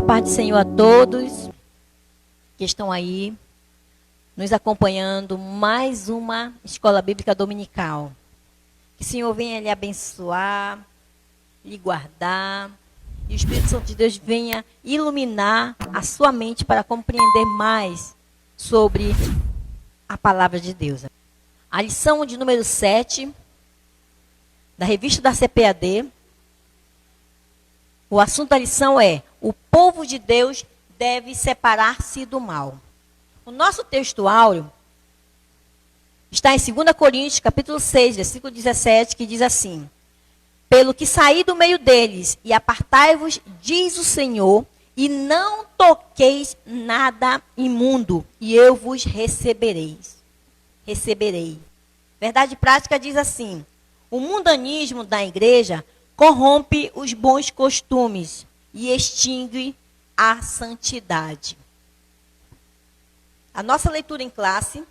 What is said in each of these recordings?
paz do Senhor a todos que estão aí nos acompanhando, mais uma escola bíblica dominical. Que o Senhor venha lhe abençoar, lhe guardar, e o Espírito Santo de Deus venha iluminar a sua mente para compreender mais sobre a palavra de Deus. A lição de número 7 da revista da CPAD, o assunto da lição é: o povo de Deus deve separar-se do mal. O nosso texto áureo está em 2 Coríntios, capítulo 6, versículo 17, que diz assim: pelo que saí do meio deles e apartai-vos, diz o Senhor, e não toqueis nada imundo, e eu vos receberei. Verdade prática diz assim: o mundanismo da igreja corrompe os bons costumes e extingue a santidade. A nossa leitura em classe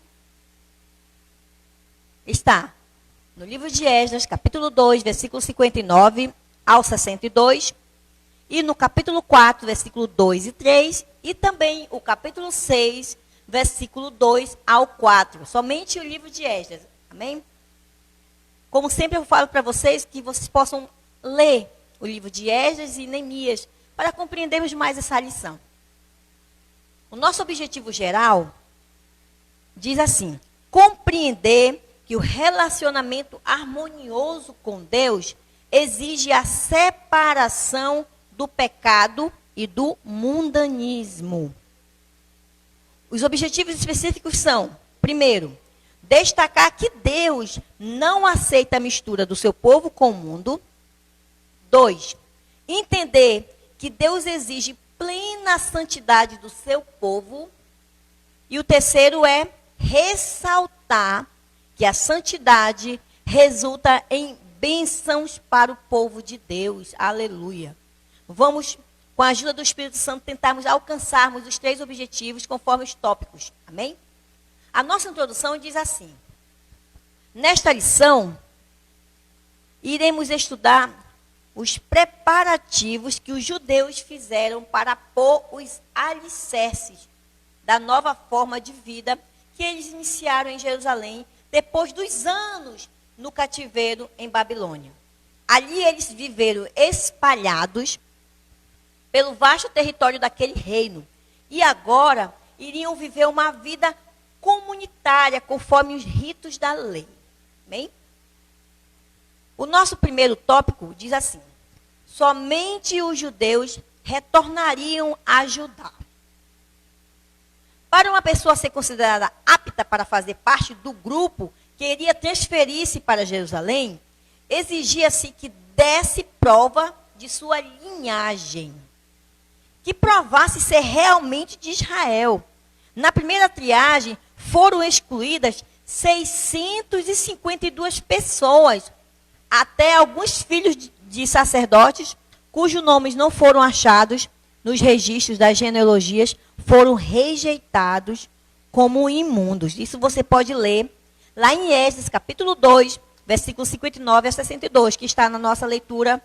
está no livro de Esdras, capítulo 2, versículo 59 ao 62, e no capítulo 4, versículo 2 e 3, e também o capítulo 6, versículo 2 ao 4. Somente o livro de Esdras. Amém? Como sempre eu falo para vocês que vocês possam ler o livro de Esdras e Neemias para compreendermos mais essa lição. O nosso objetivo geral diz assim: compreender que o relacionamento harmonioso com Deus exige a separação do pecado e do mundanismo. Os objetivos específicos são: primeiro, destacar que Deus não aceita a mistura do seu povo com o mundo. 2, entender que Deus exige plena santidade do seu povo. E o terceiro é ressaltar que a santidade resulta em bênçãos para o povo de Deus. Aleluia. Vamos, com a ajuda do Espírito Santo, tentarmos alcançarmos os 3 objetivos conforme os tópicos. Amém? A nossa introdução diz assim: nesta lição, iremos estudar os preparativos que os judeus fizeram para pôr os alicerces da nova forma de vida que eles iniciaram em Jerusalém depois dos anos no cativeiro em Babilônia. Ali eles viveram espalhados pelo vasto território daquele reino. E agora iriam viver uma vida comunitária conforme os ritos da lei. Amém? O nosso primeiro tópico diz assim: somente os judeus retornariam a Judá. Para uma pessoa ser considerada apta para fazer parte do grupo que iria transferir-se para Jerusalém, exigia-se que desse prova de sua linhagem, que provasse ser realmente de Israel. Na primeira triagem, foram excluídas 652 pessoas, até alguns filhos de sacerdotes, cujos nomes não foram achados nos registros das genealogias, foram rejeitados como imundos. Isso você pode ler lá em Esdras, capítulo 2, versículos 59 a 62, que está na nossa leitura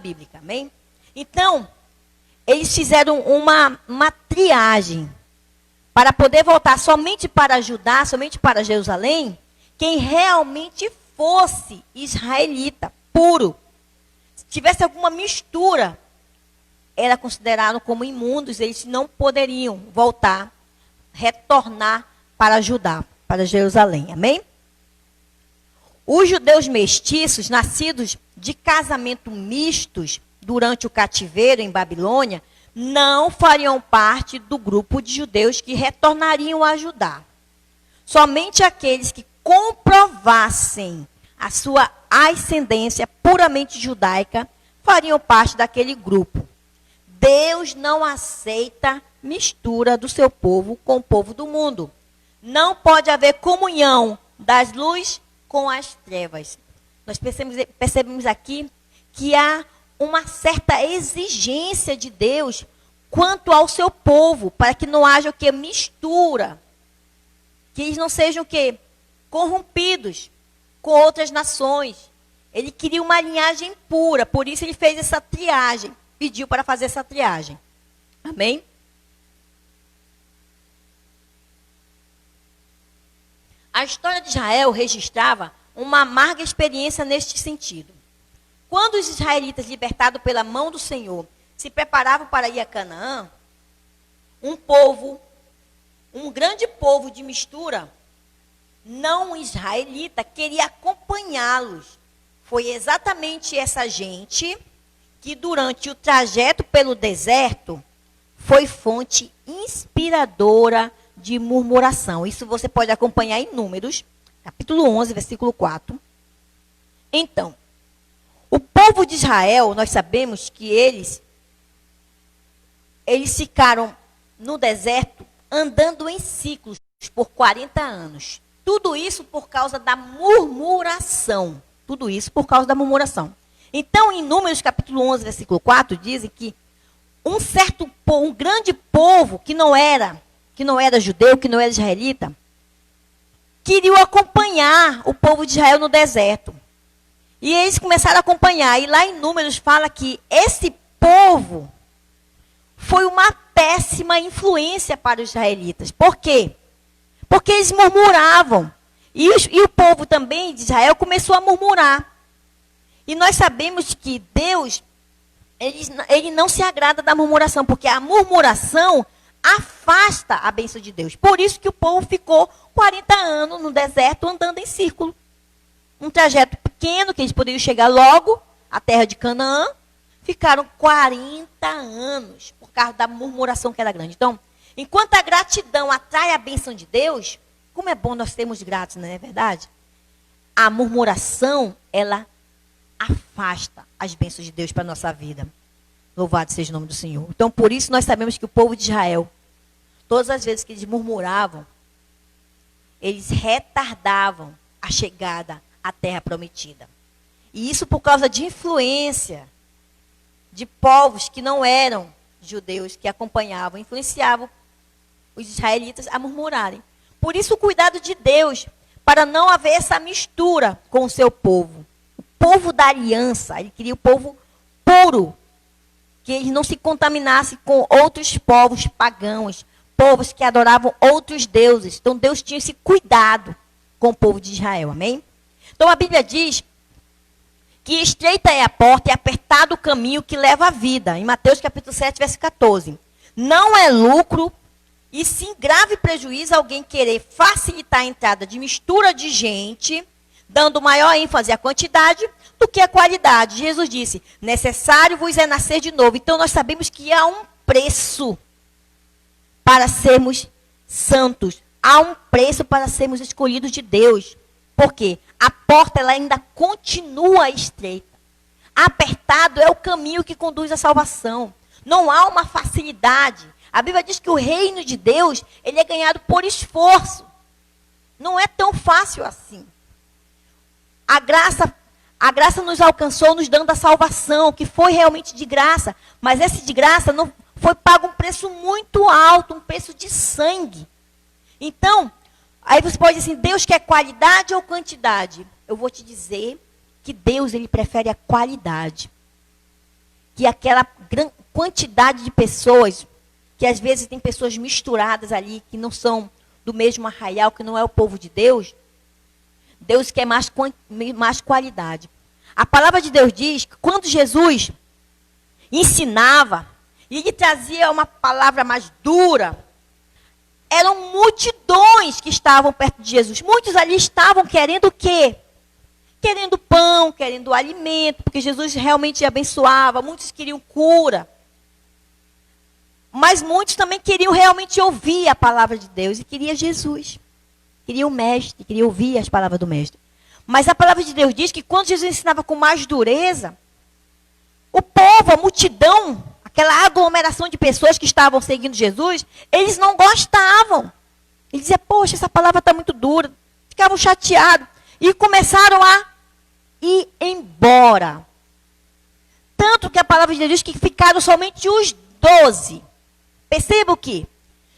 bíblica. Amém? Então, eles fizeram uma triagem para poder voltar somente para Judá, somente para Jerusalém, quem realmente fosse israelita, puro. Se tivesse alguma mistura, era considerado como imundos, eles não poderiam voltar, retornar para Judá, para Jerusalém. Amém? Os judeus mestiços, nascidos de casamento mistos durante o cativeiro em Babilônia, não fariam parte do grupo de judeus que retornariam a Judá. Somente aqueles que comprovassem a sua ascendência puramente judaica fariam parte daquele grupo. Deus não aceita mistura do seu povo com o povo do mundo. Não pode haver comunhão das luzes com as trevas. Nós percebemos aqui que há uma certa exigência de Deus quanto ao seu povo, para que não haja o que? Mistura. Que eles não sejam o quê? Corrompidos com outras nações. Ele queria uma linhagem pura, por isso ele fez essa triagem. pediu para fazer essa triagem. Amém? A história de Israel registrava uma amarga experiência neste sentido. Quando os israelitas, libertados pela mão do Senhor, se preparavam para ir a Canaã, um grande povo de mistura, não israelita, queria acompanhá-los. Foi exatamente essa gente que, durante o trajeto pelo deserto, foi fonte inspiradora de murmuração. Isso você pode acompanhar em Números, capítulo 11, versículo 4. Então, o povo de Israel, nós sabemos que eles ficaram no deserto andando em ciclos por 40 anos. Tudo isso por causa da murmuração. Tudo isso por causa da murmuração. Então, em Números capítulo 11, versículo 4, dizem que um grande povo que não era judeu, que não era israelita, queriam acompanhar o povo de Israel no deserto. E eles começaram a acompanhar. E lá em Números fala que esse povo foi uma péssima influência para os israelitas. Por quê? Porque eles murmuravam. E o povo também de Israel começou a murmurar. E nós sabemos que Deus, ele não se agrada da murmuração, porque a murmuração afasta a bênção de Deus. Por isso que o povo ficou 40 anos no deserto andando em círculo. Um trajeto pequeno, que eles poderiam chegar logo à terra de Canaã. Ficaram 40 anos por causa da murmuração que era grande. Então, enquanto a gratidão atrai a bênção de Deus, como é bom nós termos gratos, não é verdade? A murmuração, ela afasta as bênçãos de Deus para a nossa vida. Louvado seja o nome do Senhor. Então, por isso nós sabemos que o povo de Israel, todas as vezes que eles murmuravam, eles retardavam a chegada à terra prometida. E isso por causa de influência de povos que não eram judeus, que acompanhavam, influenciavam os israelitas a murmurarem. Por isso o cuidado de Deus, para não haver essa mistura com o seu povo. O povo da aliança, ele queria o povo puro, que eles não se contaminassem com outros povos pagãos, povos que adoravam outros deuses. Então Deus tinha esse cuidado com o povo de Israel, amém? Então a Bíblia diz que estreita é a porta e apertado o caminho que leva à vida. Em Mateus capítulo 7, verso 14. Não é lucro e sim grave prejuízo alguém querer facilitar a entrada de mistura de gente, dando maior ênfase à quantidade do que à qualidade. Jesus disse, necessário vos é nascer de novo. Então nós sabemos que há um preço para sermos santos. Há um preço para sermos escolhidos de Deus. Por quê? A porta ela ainda continua estreita. Apertado é o caminho que conduz à salvação. Não há uma facilidade. A Bíblia diz que o reino de Deus ele é ganhado por esforço. Não é tão fácil assim. A graça nos alcançou nos dando a salvação, que foi realmente de graça. Mas esse de graça não foi pago um preço muito alto, um preço de sangue. Então, aí você pode dizer assim, Deus quer qualidade ou quantidade? Eu vou te dizer que Deus ele prefere a qualidade. Que aquela quantidade de pessoas, que às vezes tem pessoas misturadas ali, que não são do mesmo arraial, que não é o povo de Deus, Deus quer mais qualidade. A palavra de Deus diz que quando Jesus ensinava, e ele trazia uma palavra mais dura, eram multidões que estavam perto de Jesus. Muitos ali estavam querendo o quê? Querendo pão, querendo alimento, porque Jesus realmente abençoava. Muitos queriam cura. Mas muitos também queriam realmente ouvir a palavra de Deus e queria Jesus. Queria o mestre, queria ouvir as palavras do mestre. Mas a palavra de Deus diz que quando Jesus ensinava com mais dureza, o povo, a multidão, aquela aglomeração de pessoas que estavam seguindo Jesus, eles não gostavam. Eles diziam, poxa, essa palavra está muito dura. Ficavam chateados. E começaram a ir embora. Tanto que a palavra de Deus diz que ficaram somente os 12. Perceba o que?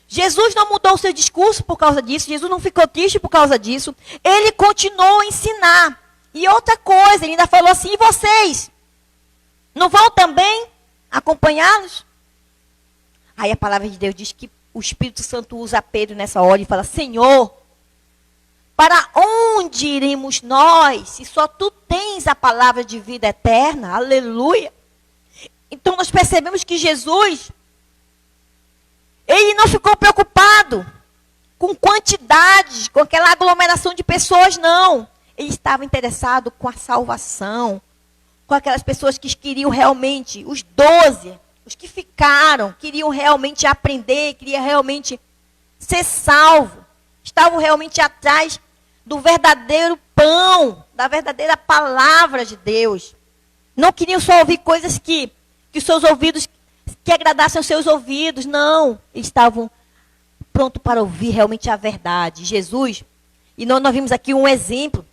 Jesus não mudou o seu discurso por causa disso. Jesus não ficou triste por causa disso. Ele continuou a ensinar. E outra coisa, ele ainda falou assim, e vocês? Não vão também acompanhá-los. Aí a palavra de Deus diz que o Espírito Santo usa Pedro nessa hora e fala: Senhor, para onde iremos nós, se só tu tens a palavra de vida eterna? Aleluia. Então nós percebemos que Jesus, ele não ficou preocupado com quantidades, com aquela aglomeração de pessoas, não. Ele estava interessado com a salvação, com aquelas pessoas que queriam realmente, os 12, os que ficaram, queriam realmente aprender, queriam realmente ser salvo. Estavam realmente atrás do verdadeiro pão, da verdadeira palavra de Deus. Não queriam só ouvir coisas que os seus ouvidos, que agradassem os seus ouvidos. Não, eles estavam prontos para ouvir realmente a verdade. Jesus, e nós vimos aqui um exemplo,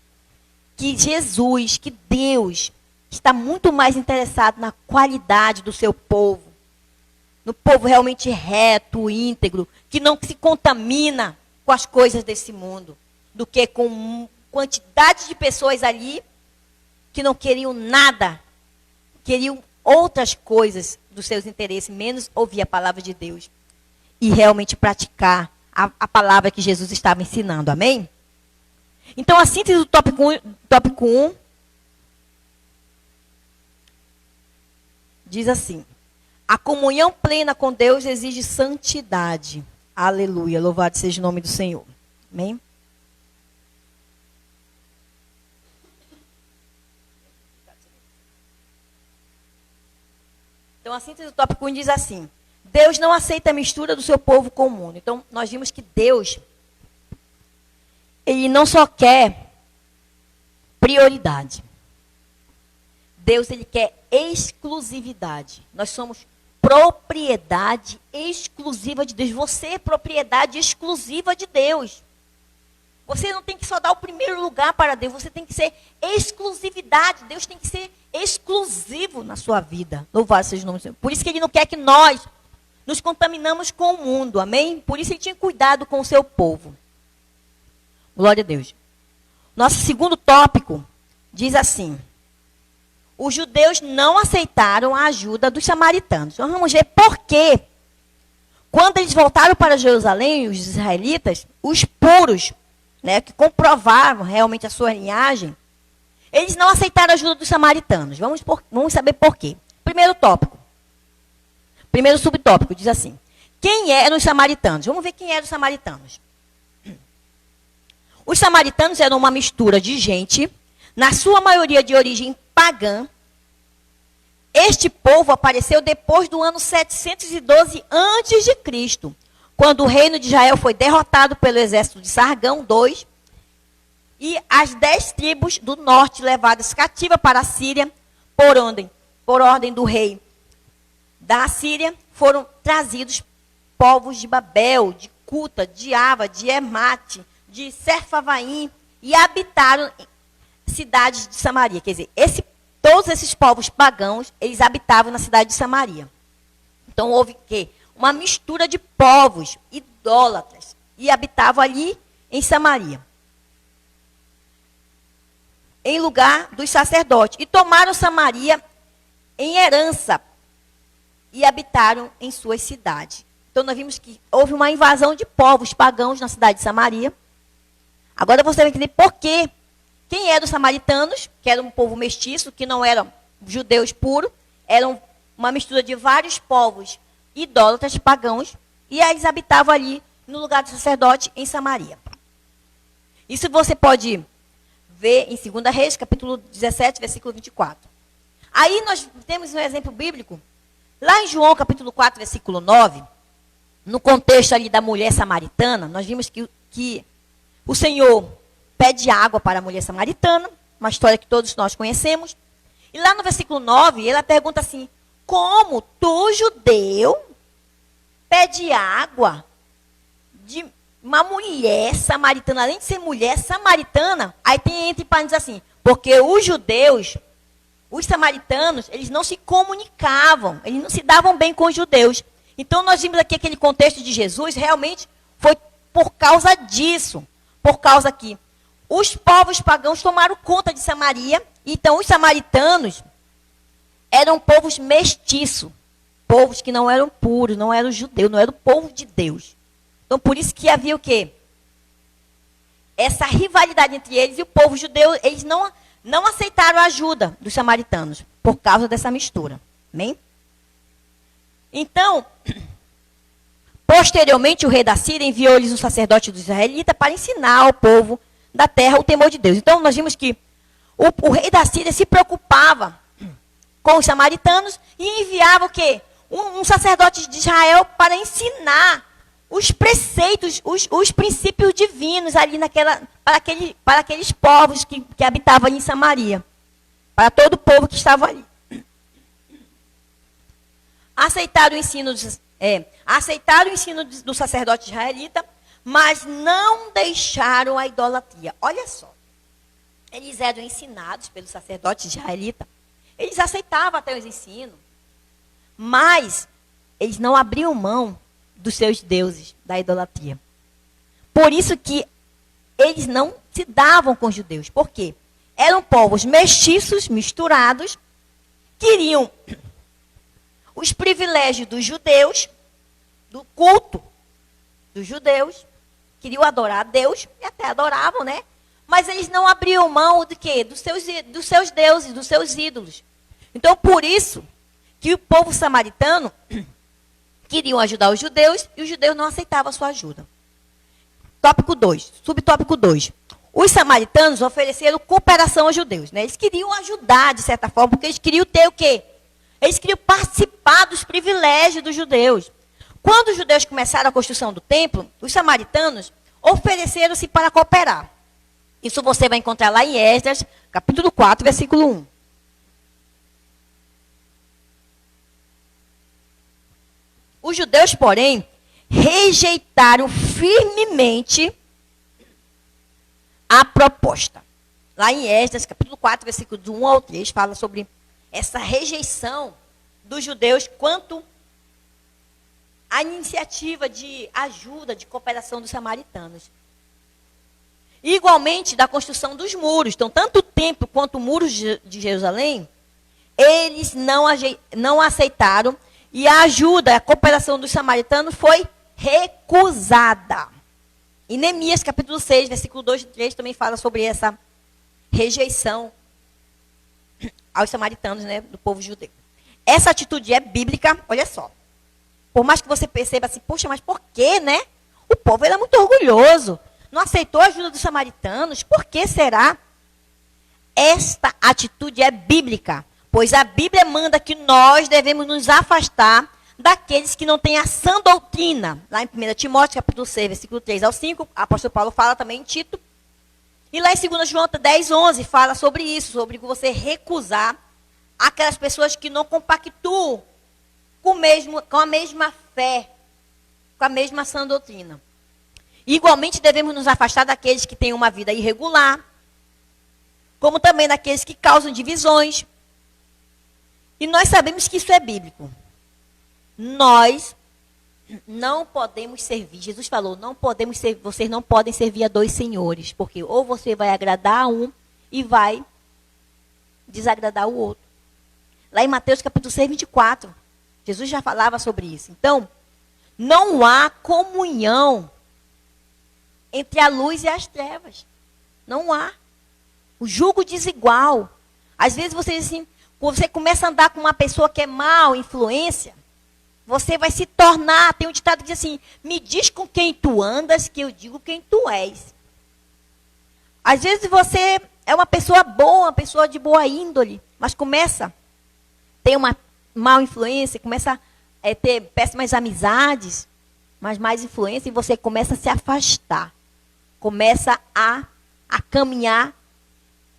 que Jesus, que Deus, está muito mais interessado na qualidade do seu povo. No povo realmente reto, íntegro, que não se contamina com as coisas desse mundo, do que com quantidade de pessoas ali que não queriam nada, queriam outras coisas dos seus interesses, menos ouvir a palavra de Deus e realmente praticar a palavra que Jesus estava ensinando. Amém? Então, a síntese do tópico 1 diz assim: a comunhão plena com Deus exige santidade. Aleluia, louvado seja o nome do Senhor. Amém? Então, a síntese do tópico 1 diz assim: Deus não aceita a mistura do seu povo com o mundo. Então, nós vimos que Deus, ele não só quer prioridade. Deus, ele quer exclusividade. Nós somos propriedade exclusiva de Deus. Você é propriedade exclusiva de Deus. Você não tem que só dar o primeiro lugar para Deus, você tem que ser exclusividade. Deus tem que ser exclusivo na sua vida. Louvado seja o nome do Senhor. Por isso que ele não quer que nós nos contaminamos com o mundo. Amém? Por isso ele tinha cuidado com o seu povo. Glória a Deus. Nosso segundo tópico diz assim: os judeus não aceitaram a ajuda dos samaritanos. Então, vamos ver por quê. Quando eles voltaram para Jerusalém, os israelitas, os puros, né, que comprovavam realmente a sua linhagem, eles não aceitaram a ajuda dos samaritanos. Vamos saber por quê. Primeiro tópico. Primeiro subtópico diz assim: quem eram os samaritanos? Vamos ver quem eram os samaritanos. Os samaritanos eram uma mistura de gente, na sua maioria de origem pagã. Este povo apareceu depois do ano 712 a.C., quando o reino de Israel foi derrotado pelo exército de Sargão II e as 10 tribos do norte levadas cativas para a Síria por ordem do rei da Síria, foram trazidos povos de Babel, de Cuta, de Ava, de Emate, de Serfavaim, e habitaram cidades de Samaria. Quer dizer, todos esses povos pagãos, eles habitavam na cidade de Samaria. Então houve que uma mistura de povos idólatras e habitavam ali em Samaria, em lugar dos sacerdotes. E tomaram Samaria em herança e habitaram em suas cidades. Então nós vimos que houve uma invasão de povos pagãos na cidade de Samaria. Agora você vai entender por quê. Quem eram os samaritanos, que era um povo mestiço, que não eram judeus puros, eram uma mistura de vários povos idólatras, pagãos, e eles habitavam ali no lugar do sacerdote em Samaria. Isso você pode ver em 2 Reis, capítulo 17, versículo 24. Aí nós temos um exemplo bíblico, lá em João, capítulo 4, versículo 9, no contexto ali da mulher samaritana, nós vimos que o Senhor pede água para a mulher samaritana, uma história que todos nós conhecemos. E lá no versículo 9, ela pergunta assim: como tu, judeu, pede água de uma mulher samaritana, além de ser mulher samaritana? Aí tem entre parênteses assim: porque os judeus, os samaritanos, eles não se comunicavam, eles não se davam bem com os judeus. Então nós vimos aqui aquele contexto de Jesus, realmente foi por causa disso, por causa que os povos pagãos tomaram conta de Samaria. Então, os samaritanos eram povos mestiços. povos que não eram puros, não eram judeus, não era o povo de Deus. Então, por isso que havia o quê? Essa rivalidade entre eles e o povo judeu, eles não aceitaram a ajuda dos samaritanos, por causa dessa mistura. Amém? Então, posteriormente, o rei da Síria enviou-lhes um sacerdote dos israelitas para ensinar ao povo da terra o temor de Deus. Então, nós vimos que o rei da Síria se preocupava com os samaritanos e enviava o quê? Um sacerdote de Israel para ensinar os preceitos, os princípios divinos ali para aqueles povos que habitavam ali em Samaria. Para todo o povo que estava ali. Aceitaram o ensino do sacerdote israelita, mas não deixaram a idolatria. Olha só. Eles eram ensinados pelo sacerdote israelita. Eles aceitavam até os ensinos. Mas eles não abriam mão dos seus deuses, da idolatria. Por isso que eles não se davam com os judeus. Por quê? Eram povos mestiços, misturados, queriam os privilégios dos judeus, do culto dos judeus, queriam adorar a Deus, e até adoravam, né? Mas eles não abriam mão do quê? Dos seus deuses, dos seus ídolos. Então, por isso que o povo samaritano queriam ajudar os judeus e os judeus não aceitavam a sua ajuda. Tópico 2, subtópico 2. Os samaritanos ofereceram cooperação aos judeus, né? Eles queriam ajudar, de certa forma, porque eles queriam ter o quê? Eles queriam participar dos privilégios dos judeus. Quando os judeus começaram a construção do templo, os samaritanos ofereceram-se para cooperar. Isso você vai encontrar lá em Esdras, capítulo 4, versículo 1. Os judeus, porém, rejeitaram firmemente a proposta. Lá em Esdras, capítulo 4, versículos 1 ao 3, fala sobre essa rejeição dos judeus quanto à iniciativa de ajuda, de cooperação dos samaritanos. Igualmente, da construção dos muros. Então, tanto o templo quanto o muro de Jerusalém, eles não aceitaram. E a ajuda, a cooperação dos samaritanos foi recusada. Em Neemias, capítulo 6, versículo 2 e 3, também fala sobre essa rejeição aos samaritanos, né, do povo judeu. Essa atitude é bíblica, olha só. Por mais que você perceba assim, poxa, mas por quê, né? O povo era muito orgulhoso. Não aceitou a ajuda dos samaritanos. Por que será? Esta atitude é bíblica. Pois a Bíblia manda que nós devemos nos afastar daqueles que não têm a sã doutrina. Lá em 1 Timóteo, capítulo 6, versículo 3 ao 5, o apóstolo Paulo fala também em Tito. E lá em 2 João 10, 11, fala sobre isso, sobre você recusar aquelas pessoas que não compactuam com a mesma fé, com a mesma sã doutrina. Igualmente devemos nos afastar daqueles que têm uma vida irregular, como também daqueles que causam divisões. E nós sabemos que isso é bíblico. Nós não podemos servir. Jesus falou, vocês não podem servir a dois senhores. Porque ou você vai agradar a um e vai desagradar o outro. Lá em Mateus capítulo 6, 24. Jesus já falava sobre isso. Então, não há comunhão entre a luz e as trevas. Não há. O jugo desigual. Às vezes você diz assim, quando você começa a andar com uma pessoa que é mal, influência, você vai se tornar, tem um ditado que diz assim, me diz com quem tu andas, que eu digo quem tu és. Às vezes você é uma pessoa boa, uma pessoa de boa índole, mas começa a ter uma mal influência, começa a ter péssimas amizades, mas mais influência, e você começa a se afastar. Começa a caminhar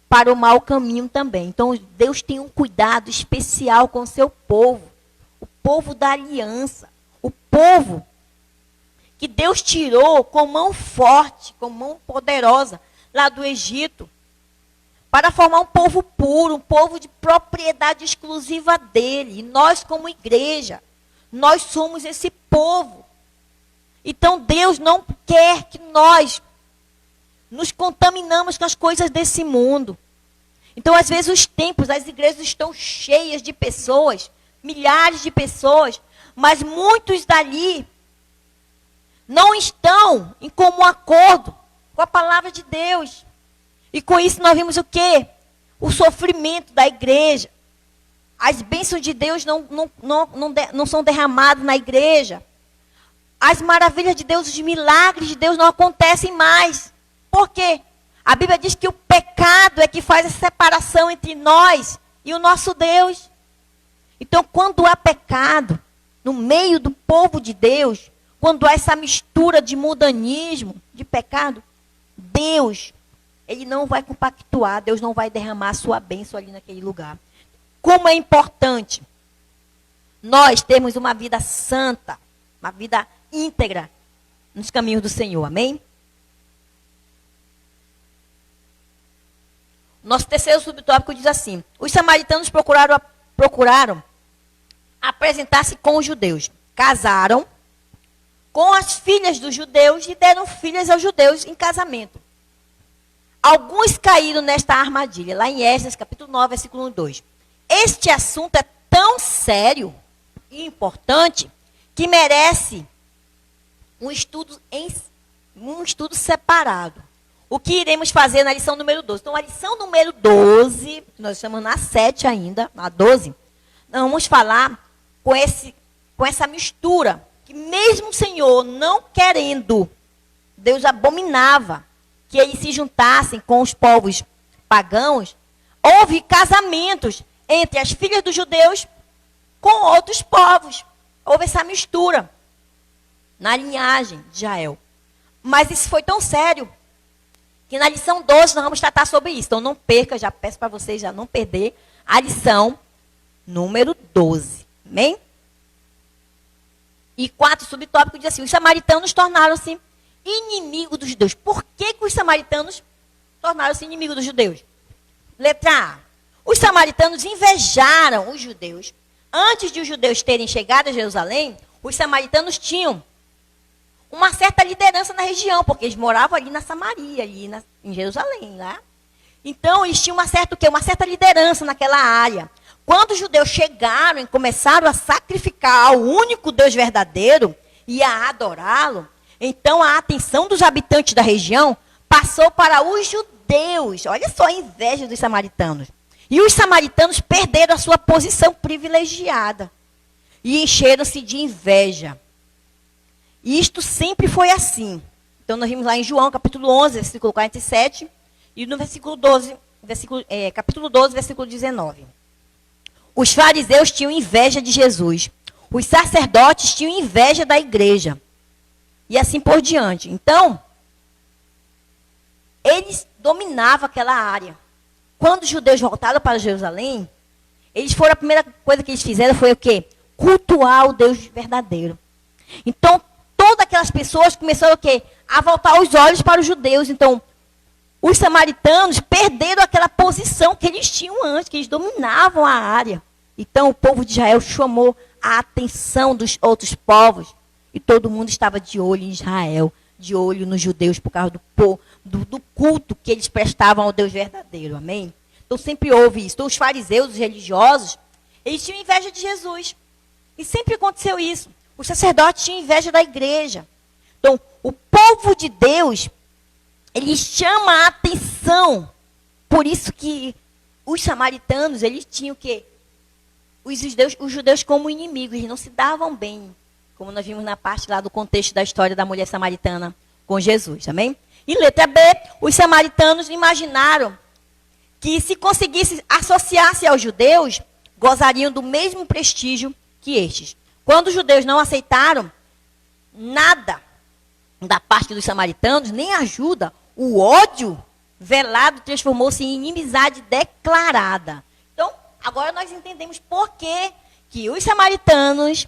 para o mau caminho também. Então, Deus tem um cuidado especial com o seu povo. O povo da aliança. O povo que Deus tirou com mão forte, com mão poderosa, lá do Egito, para formar um povo puro, um povo de propriedade exclusiva dele. E nós, como igreja, nós somos esse povo. Então, Deus não quer que nós nos contaminamos com as coisas desse mundo. Então, às vezes, os templos, as igrejas estão cheias de pessoas milhares de pessoas, mas muitos dali não estão em comum acordo com a palavra de Deus. E com isso nós vimos o quê? O sofrimento da igreja. As bênçãos de Deus não são derramadas na igreja. As maravilhas de Deus, os milagres de Deus não acontecem mais. Por quê? A Bíblia diz que o pecado é que faz a separação entre nós e o nosso Deus. Então, quando há pecado no meio do povo de Deus, quando há essa mistura de mundanismo, de pecado, Deus, Ele não vai compactuar, Deus não vai derramar a sua bênção ali naquele lugar. Como é importante nós termos uma vida santa, uma vida íntegra nos caminhos do Senhor, amém? Nosso terceiro subtópico diz assim: os samaritanos procuraram apresentar-se com os judeus. Casaram com as filhas dos judeus e deram filhas aos judeus em casamento. Alguns caíram nesta armadilha, lá em Esdras, capítulo 9, versículo 2. Este assunto é tão sério e importante que merece um estudo separado. O que iremos fazer na lição número 12? Então, a lição número 12, nós estamos na 7 ainda, na 12, nós vamos falar com essa mistura, que mesmo o Senhor não querendo, Deus abominava que eles se juntassem com os povos pagãos, houve casamentos entre as filhas dos judeus com outros povos. Houve essa mistura na linhagem de Israel. Mas isso foi tão sério que na lição 12 nós vamos tratar sobre isso. Então não perca, já peço para vocês já não perder a lição número 12. Amém? E 4 subtópico diz assim: os samaritanos tornaram-se inimigos dos judeus. Por que os samaritanos tornaram-se inimigos dos judeus? Letra A. Os samaritanos invejaram os judeus. Antes de os judeus terem chegado a Jerusalém, os samaritanos tinham uma certa liderança na região, porque eles moravam ali na Samaria, em Jerusalém, lá. Então, eles tinham uma certa liderança naquela área. Quando os judeus chegaram e começaram a sacrificar ao único Deus verdadeiro e a adorá-lo, então a atenção dos habitantes da região passou para os judeus. Olha só a inveja dos samaritanos. E os samaritanos perderam a sua posição privilegiada e encheram-se de inveja. E isto sempre foi assim. Então, nós vimos lá em João, capítulo 11, versículo 47, e no versículo 12, capítulo 12, versículo 19. Os fariseus tinham inveja de Jesus. Os sacerdotes tinham inveja da igreja. E assim por diante. Então, eles dominavam aquela área. Quando os judeus voltaram para Jerusalém, a primeira coisa que eles fizeram foi o quê? Cultuar o Deus verdadeiro. Então, todas aquelas pessoas começaram o quê? A voltar os olhos para os judeus. Então, os samaritanos perderam aquela posição que eles tinham antes, que eles dominavam a área. Então, o povo de Israel chamou a atenção dos outros povos. E todo mundo estava de olho em Israel, de olho nos judeus, por causa do culto que eles prestavam ao Deus verdadeiro. Amém? Então, sempre houve isso. Então, os fariseus, os religiosos, eles tinham inveja de Jesus. E sempre aconteceu isso. Os sacerdotes tinham inveja da igreja. Então, o povo de Deus, ele chama a atenção. Por isso que os samaritanos, eles tinham o quê? Os judeus como inimigos, eles não se davam bem. Como nós vimos na parte lá do contexto da história da mulher samaritana com Jesus, amém? E letra B, os samaritanos imaginaram que se conseguisse associar-se aos judeus, gozariam do mesmo prestígio que estes. Quando os judeus não aceitaram nada da parte dos samaritanos, nem ajuda, o ódio velado transformou-se em inimizade declarada. Então, agora nós entendemos por que os samaritanos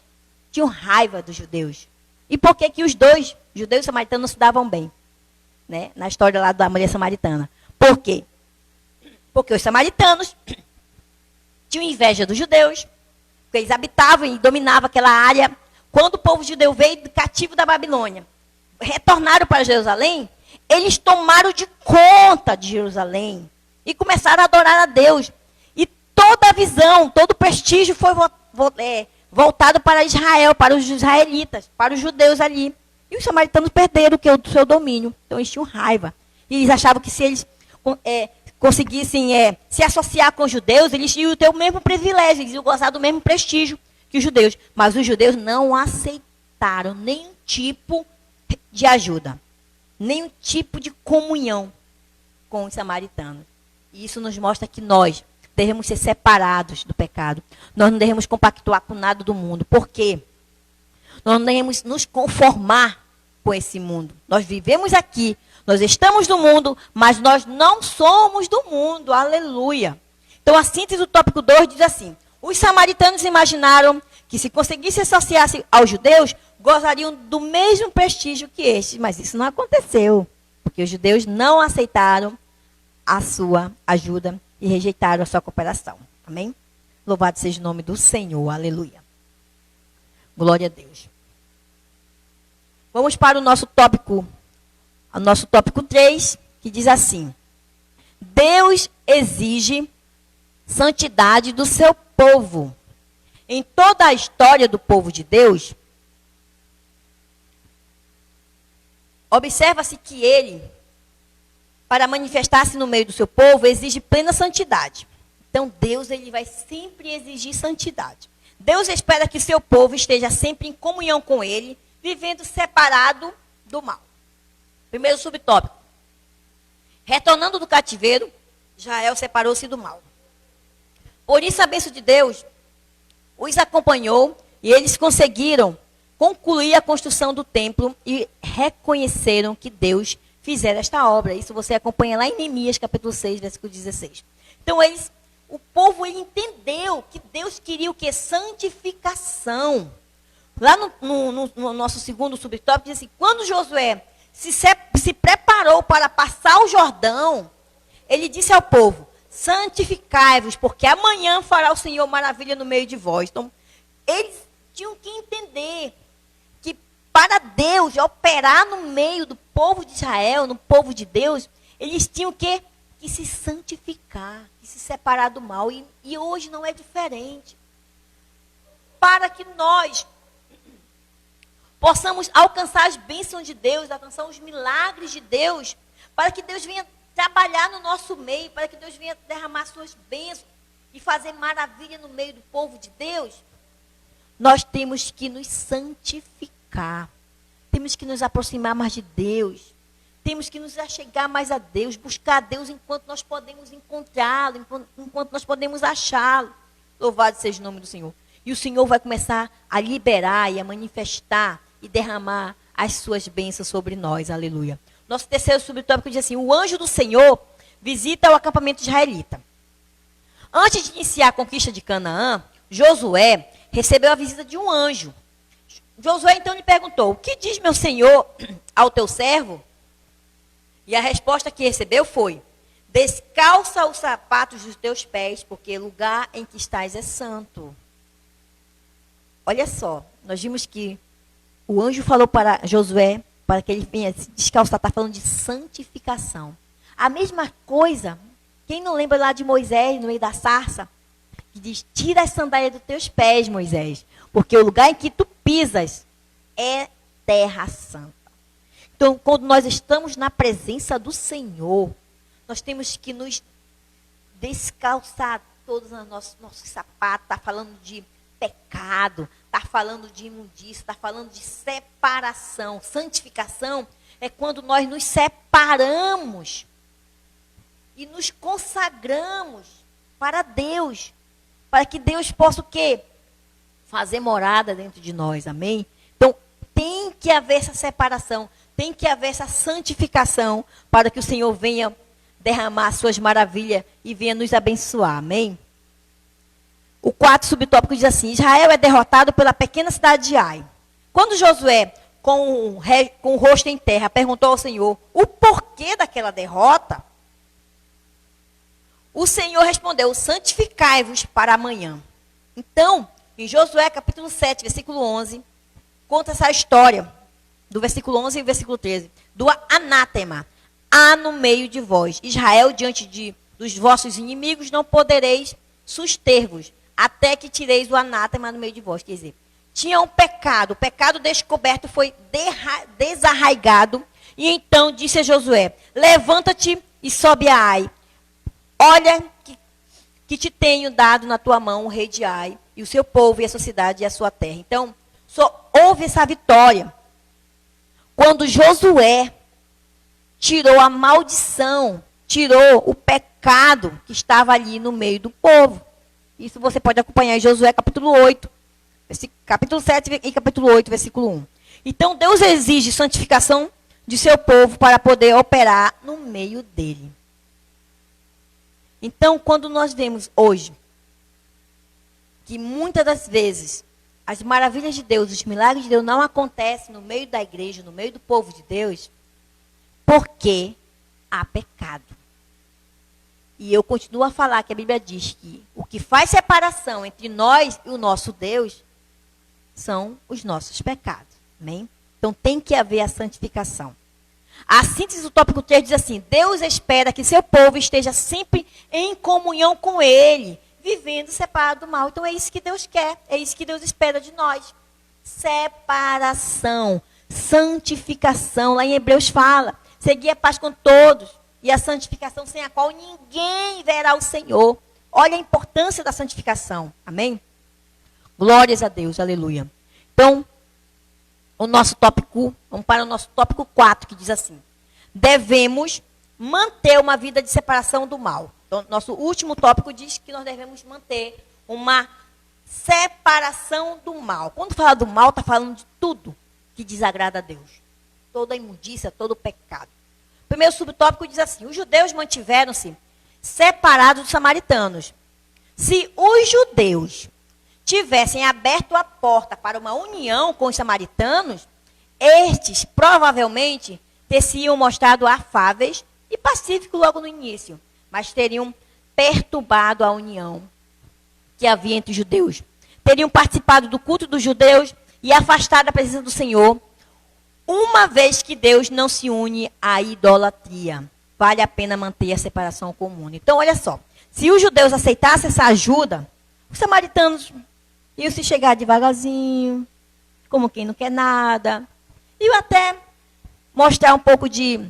tinham raiva dos judeus. E por que os dois, judeus e samaritanos, não se davam bem? Né? Na história lá da mulher samaritana. Por quê? Porque os samaritanos tinham inveja dos judeus, porque eles habitavam e dominavam aquela área. Quando o povo judeu veio do cativo da Babilônia, retornaram para Jerusalém, eles tomaram de conta de Jerusalém e começaram a adorar a Deus. E toda a visão, todo o prestígio foi voltado para Israel, para os israelitas, para os judeus ali. E os samaritanos perderam o seu domínio. Então eles tinham raiva. E eles achavam que se eles conseguissem se associar com os judeus, eles iam ter o mesmo privilégio, eles iam gozar do mesmo prestígio que os judeus. Mas os judeus não aceitaram nenhum tipo de ajuda, nenhum tipo de comunhão com os samaritanos. E isso nos mostra que nós devemos ser separados do pecado. Nós não devemos compactuar com nada do mundo. Por quê? Nós não devemos nos conformar com esse mundo. Nós vivemos aqui, nós estamos no mundo, mas nós não somos do mundo. Aleluia. Então a síntese do tópico 2 diz assim: os samaritanos imaginaram que se conseguissem associar-se aos judeus, gozariam do mesmo prestígio que estes. Mas isso não aconteceu, porque os judeus não aceitaram a sua ajuda e rejeitaram a sua cooperação. Amém? Louvado seja o nome do Senhor. Aleluia. Glória a Deus. Vamos para o nosso tópico 3, que diz assim: Deus exige santidade do seu povo. Em toda a história do povo de Deus, observa-se que ele, para manifestar-se no meio do seu povo, exige plena santidade. Então, Deus ele vai sempre exigir santidade. Deus espera que seu povo esteja sempre em comunhão com ele, vivendo separado do mal. Primeiro subtópico. Retornando do cativeiro, Israel separou-se do mal. Por isso, a bênção de Deus os acompanhou e eles conseguiram concluir a construção do templo e reconheceram que Deus fizera esta obra. Isso você acompanha lá em Neemias, capítulo 6, versículo 16. Então, o povo ele entendeu que Deus queria o quê? Santificação. Lá no nosso segundo subtópico, diz assim: quando Josué se preparou para passar o Jordão, ele disse ao povo: santificai-vos, porque amanhã fará o Senhor maravilha no meio de vós. Então, eles tinham que entender que para Deus operar no meio do povo de Israel, no povo de Deus, eles tinham que se santificar, que se separar do mal. E hoje não é diferente. Para que nós possamos alcançar as bênçãos de Deus, alcançar os milagres de Deus, para que Deus venha trabalhar no nosso meio, para que Deus venha derramar suas bênçãos e fazer maravilha no meio do povo de Deus, nós temos que nos santificar. Temos que nos aproximar mais de Deus. Temos que nos achegar mais a Deus, buscar a Deus enquanto nós podemos encontrá-lo, enquanto nós podemos achá-lo. Louvado seja o nome do Senhor. E o Senhor vai começar a liberar e a manifestar e derramar as suas bênçãos sobre nós. Aleluia. Nosso terceiro subtópico diz assim: o anjo do Senhor visita o acampamento israelita. Antes de iniciar a conquista de Canaã, Josué recebeu a visita de um anjo. Josué então lhe perguntou: o que diz meu senhor ao teu servo? E a resposta que recebeu foi: descalça os sapatos dos teus pés, porque o lugar em que estás é santo. Olha só, nós vimos que o anjo falou para Josué para que ele venha se descalçar, está falando de santificação. A mesma coisa, quem não lembra lá de Moisés, no meio da sarça, que diz: tira as sandálias dos teus pés, Moisés, porque o lugar em que tu pisas é terra santa. Então, quando nós estamos na presença do Senhor, nós temos que nos descalçar todos os nossos sapatos. Está falando de pecado, está falando de imundícia, está falando de separação. Santificação é quando nós nos separamos e nos consagramos para Deus, para que Deus possa o quê? Fazer morada dentro de nós, amém? Então, tem que haver essa separação, tem que haver essa santificação para que o Senhor venha derramar suas maravilhas e venha nos abençoar, amém? O quarto subtópico diz assim: Israel é derrotado pela pequena cidade de Ai. Quando Josué, com o rosto em terra, perguntou ao Senhor o porquê daquela derrota, o Senhor respondeu: santificai-vos para amanhã. Então, em Josué capítulo 7, versículo 11, conta essa história, do versículo 11 e versículo 13, do anátema. Há no meio de vós, Israel, diante dos vossos inimigos, não podereis suster-vos. até que tireis o anátema no meio de vós. Quer dizer, tinha um pecado, o pecado descoberto foi desarraigado. E então disse a Josué, levanta-te e sobe a Ai. Olha que te tenho dado na tua mão o rei de Ai, e o seu povo, e a sua cidade, e a sua terra. Então, só houve essa vitória quando Josué tirou a maldição, tirou o pecado que estava ali no meio do povo. Isso você pode acompanhar em Josué capítulo 8, capítulo 7 e capítulo 8, versículo 1. Então, Deus exige santificação de seu povo para poder operar no meio dele. Então, quando nós vemos hoje que muitas das vezes as maravilhas de Deus, os milagres de Deus não acontecem no meio da igreja, no meio do povo de Deus, porque há pecado. E eu continuo a falar que a Bíblia diz que o que faz separação entre nós e o nosso Deus são os nossos pecados. Amém? Então tem que haver a santificação. A síntese do tópico 3 diz assim: Deus espera que seu povo esteja sempre em comunhão com Ele, vivendo separado do mal. Então é isso que Deus quer, é isso que Deus espera de nós. Separação, santificação. Lá em Hebreus fala, seguir a paz com todos e a santificação sem a qual ninguém verá o Senhor. Olha a importância da santificação. Amém? Glórias a Deus, aleluia. Então, vamos para o nosso tópico 4, que diz assim: devemos manter uma vida de separação do mal. Então, nosso último tópico diz que nós devemos manter uma separação do mal. Quando fala do mal, está falando de tudo que desagrada a Deus. Toda imundícia, todo o pecado. O primeiro subtópico diz assim: os judeus mantiveram-se separados dos samaritanos. Se os judeus tivessem aberto a porta para uma união com os samaritanos, estes provavelmente teriam mostrado afáveis e pacíficos logo no início, mas teriam perturbado a união que havia entre os judeus. Teriam participado do culto dos judeus e afastado a presença do Senhor, uma vez que Deus não se une à idolatria. Vale a pena manter a separação comum. Então, olha só, se os judeus aceitassem essa ajuda, os samaritanos iam se chegar devagarzinho, como quem não quer nada. E até mostrar um pouco de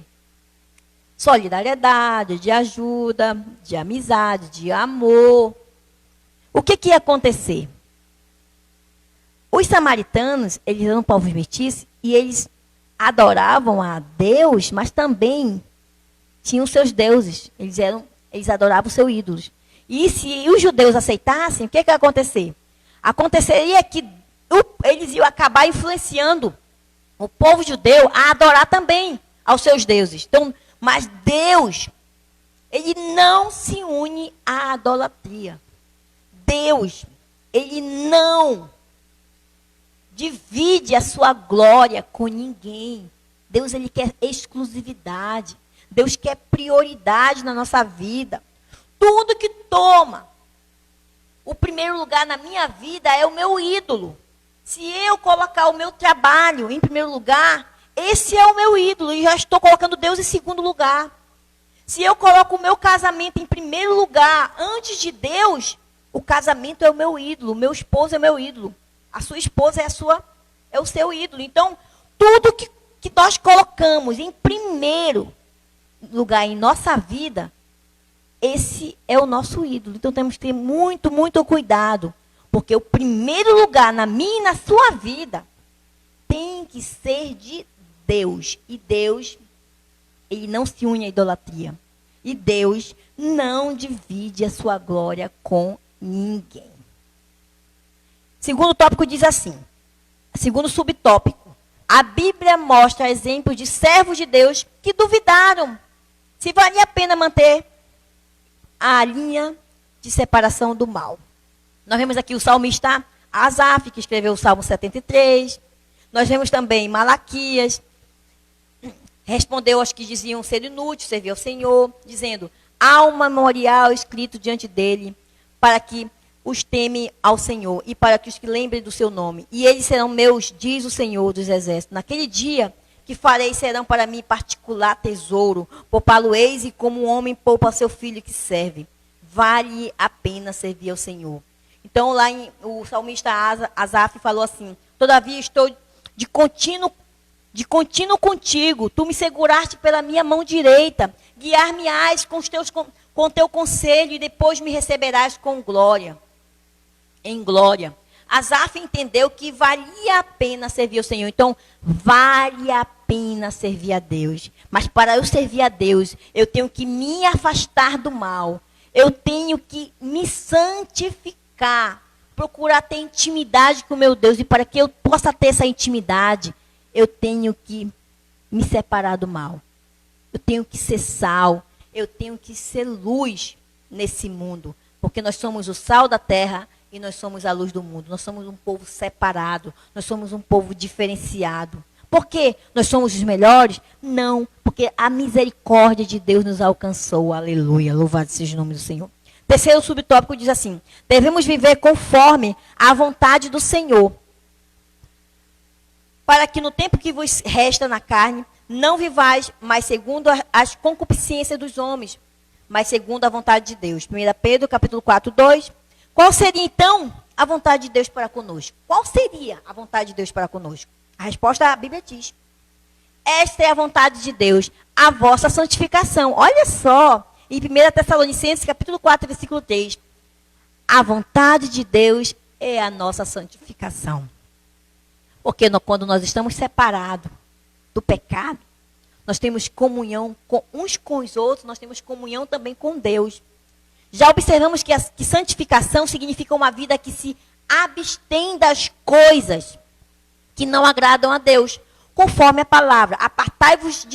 solidariedade, de ajuda, de amizade, de amor. O que ia acontecer? Os samaritanos, eles eram povos mestiços e eles adoravam a Deus, mas também tinham seus deuses. Eles adoravam os seus ídolos. E se os judeus aceitassem, o que ia acontecer? Aconteceria que eles iam acabar influenciando o povo judeu a adorar também aos seus deuses. Então, mas Deus, ele não se une à idolatria. Deus, ele não divide a sua glória com ninguém. Deus, ele quer exclusividade. Deus quer prioridade na nossa vida. Tudo que toma o primeiro lugar na minha vida é o meu ídolo. Se eu colocar o meu trabalho em primeiro lugar, esse é o meu ídolo. E já estou colocando Deus em segundo lugar. Se eu coloco o meu casamento em primeiro lugar, antes de Deus, o casamento é o meu ídolo. O meu esposo é o meu ídolo. A sua esposa é o seu ídolo. Então, tudo que nós colocamos em primeiro lugar em nossa vida, esse é o nosso ídolo. Então temos que ter muito, muito cuidado. Porque o primeiro lugar na minha e na sua vida tem que ser de Deus. E Deus, ele não se une à idolatria. E Deus não divide a sua glória com ninguém. Segundo tópico diz assim. Segundo subtópico. A Bíblia mostra exemplos de servos de Deus que duvidaram se valia a pena manter a linha de separação do mal. Nós vemos aqui o salmista Asaf, que escreveu o Salmo 73. Nós vemos também Malaquias. Respondeu aos que diziam ser inútil, servir ao Senhor, dizendo: há um memorial escrito diante dele, para que os teme ao Senhor, e para que os que lembrem do seu nome. E eles serão meus, diz o Senhor dos Exércitos. Naquele dia que farei serão para mim particular tesouro, poupá-lo-eis e como um homem poupa seu filho que serve. Vale a pena servir ao Senhor. Então, o salmista Asaf falou assim: todavia estou de contínuo contigo, tu me seguraste pela minha mão direita, guiar-me-ás com teu conselho e depois me receberás com glória, em glória. Asaf entendeu que valia a pena servir ao Senhor. Então, vale a pena servir a Deus. Mas para eu servir a Deus, eu tenho que me afastar do mal. Eu tenho que me santificar, procurar ter intimidade com meu Deus. E para que eu possa ter essa intimidade, eu tenho que me separar do mal. Eu tenho que ser sal. Eu tenho que ser luz nesse mundo. Porque nós somos o sal da terra e nós somos a luz do mundo. Nós somos um povo separado. Nós somos um povo diferenciado. Por quê? Nós somos os melhores? Não. Porque a misericórdia de Deus nos alcançou. Aleluia. Louvado seja o nome do Senhor. Terceiro subtópico diz assim: devemos viver conforme a vontade do Senhor, para que no tempo que vos resta na carne, não vivais mais segundo as concupiscências dos homens, mas segundo a vontade de Deus. 1 Pedro, capítulo 4, 2. Qual seria, então, a vontade de Deus para conosco? Qual seria a vontade de Deus para conosco? A resposta a Bíblia diz: esta é a vontade de Deus, a vossa santificação. Olha só, em 1 Tessalonicenses, capítulo 4, versículo 3. A vontade de Deus é a nossa santificação. Porque quando nós estamos separados do pecado, nós temos comunhão uns com os outros, nós temos comunhão também com Deus. Já observamos que santificação significa uma vida que se abstém das coisas que não agradam a Deus, conforme a palavra. Apartai-vos,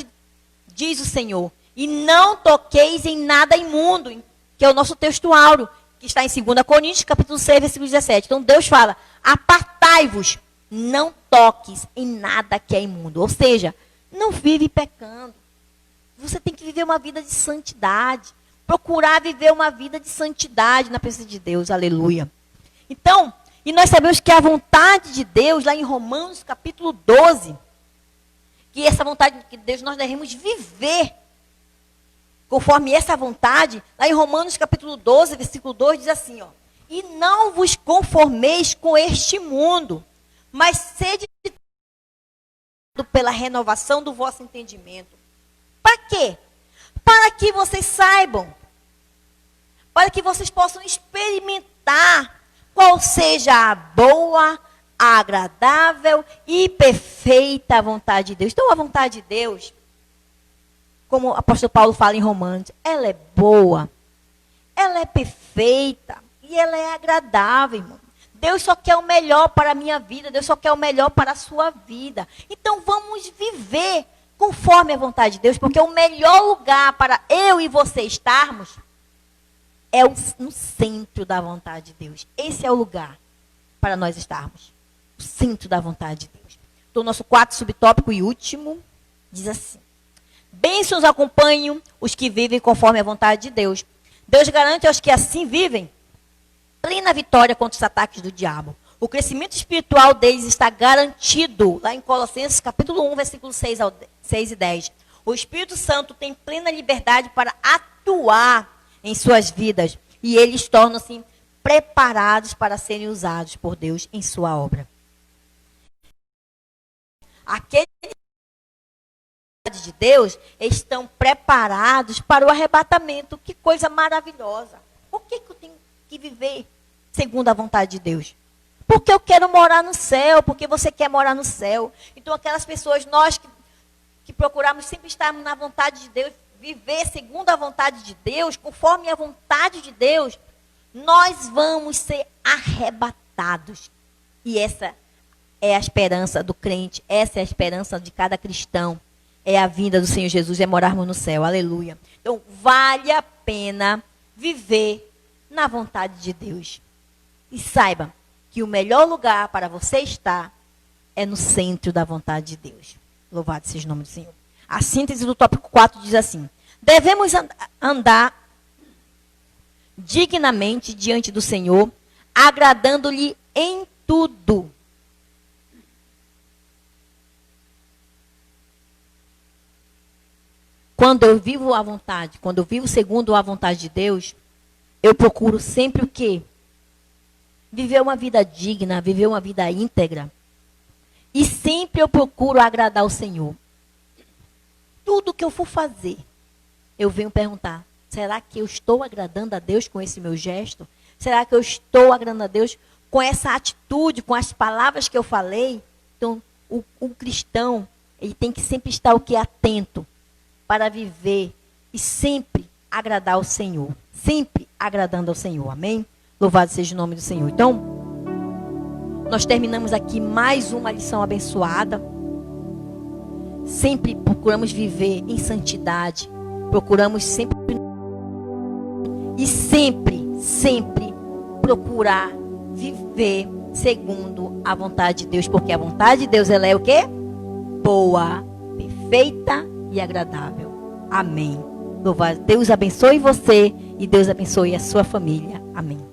diz o Senhor, e não toqueis em nada imundo, que é o nosso texto áureo, que está em 2 Coríntios, capítulo 6, versículo 17. Então Deus fala: apartai-vos, não toques em nada que é imundo. Ou seja, não vive pecando. Você tem que viver uma vida de santidade. Procurar viver uma vida de santidade na presença de Deus. Aleluia. Então, e nós sabemos que a vontade de Deus, lá em Romanos capítulo 12, que essa vontade de Deus nós devemos viver conforme essa vontade. Lá em Romanos capítulo 12, versículo 2, diz assim, ó: e não vos conformeis com este mundo, mas sede pela renovação do vosso entendimento. Para quê? Para que vocês saibam, para que vocês possam experimentar qual seja a boa, a agradável e perfeita vontade de Deus. Então, a vontade de Deus, como o apóstolo Paulo fala em Romanos, ela é boa, ela é perfeita e ela é agradável, irmão. Deus só quer o melhor para a minha vida, Deus só quer o melhor para a sua vida. Então, vamos viver conforme a vontade de Deus, porque o melhor lugar para eu e você estarmos é no centro da vontade de Deus. Esse é o lugar para nós estarmos. O centro da vontade de Deus. Então, o nosso quarto subtópico e último diz assim: bênçãos acompanham os que vivem conforme a vontade de Deus. Deus garante aos que assim vivem plena vitória contra os ataques do diabo. O crescimento espiritual deles está garantido. Lá em Colossenses capítulo 1, versículos 6 e 10. O Espírito Santo tem plena liberdade para atuar em suas vidas. E eles tornam-se preparados para serem usados por Deus em sua obra. Aqueles de Deus estão preparados para o arrebatamento. Que coisa maravilhosa. Por que eu tenho que viver segundo a vontade de Deus? Porque eu quero morar no céu, porque você quer morar no céu. Então, aquelas pessoas, nós que procuramos sempre estarmos na vontade de Deus, viver segundo a vontade de Deus, conforme a vontade de Deus, nós vamos ser arrebatados. E essa é a esperança do crente, essa é a esperança de cada cristão. É a vinda do Senhor Jesus, é morarmos no céu. Aleluia. Então, vale a pena viver na vontade de Deus. E saiba que o melhor lugar para você estar é no centro da vontade de Deus. Louvado seja o nome do Senhor. A síntese do tópico 4 diz assim: devemos andar dignamente diante do Senhor, agradando-lhe em tudo. Quando eu vivo a vontade, quando eu vivo segundo a vontade de Deus, eu procuro sempre o quê? viver uma vida digna, viver uma vida íntegra. E sempre eu procuro agradar o Senhor. Tudo que eu for fazer, eu venho perguntar, será que eu estou agradando a Deus com esse meu gesto? Será que eu estou agradando a Deus com essa atitude, com as palavras que eu falei? Então, o cristão, ele tem que sempre estar o que? Atento para viver e sempre agradar ao Senhor. Sempre agradando ao Senhor. Amém? Louvado seja o nome do Senhor. Então, nós terminamos aqui mais uma lição abençoada. Sempre procuramos viver em santidade. Procuramos sempre e sempre procurar viver segundo a vontade de Deus, porque a vontade de Deus, ela é o quê? Boa, perfeita e agradável. Amém. Deus abençoe você e Deus abençoe a sua família. Amém.